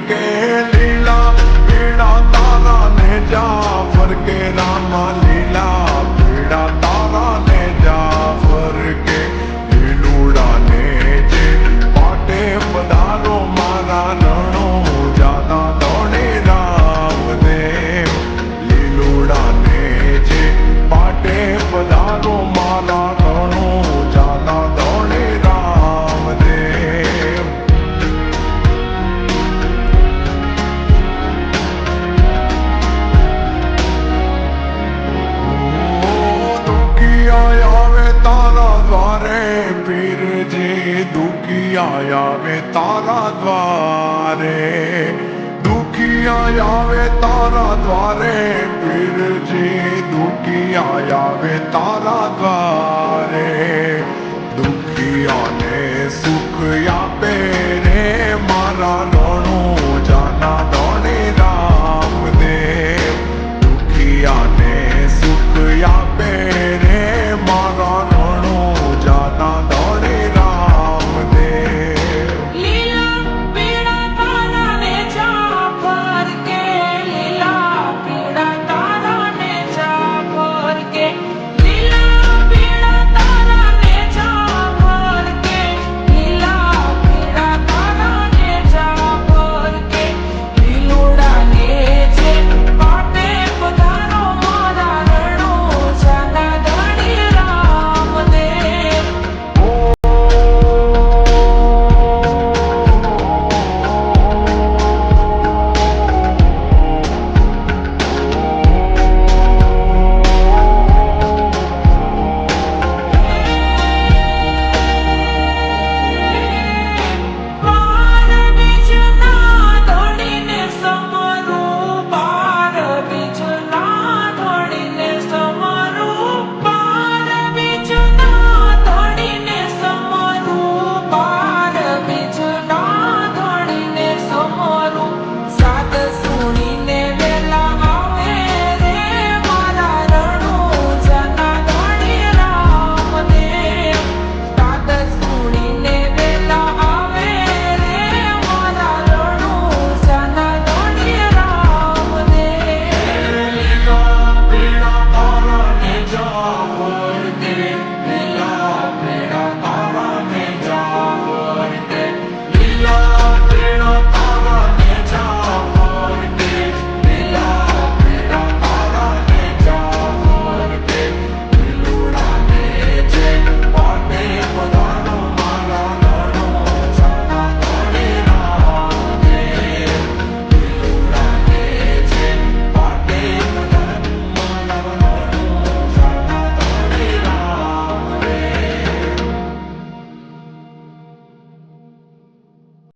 के लीला पीड़ा तारा ने जा फर के रामा लीला पीड़ा तारा ने जा फर के लीलूड़ा ने जे पाटे पधारो मारा रणो जाता दौड़े राम देव लीलूड़ा ने जे पाटे पधारो मारा रणो जाता दौड़े राम देव दुखिया आवे तारा द्वारे पीर जी दुखिया आवे तारा द्वारे दुखिया आवे तारा द्वारे पीर जी दुखिया आवे तारा द्वारे दुखिया ने सुख आपे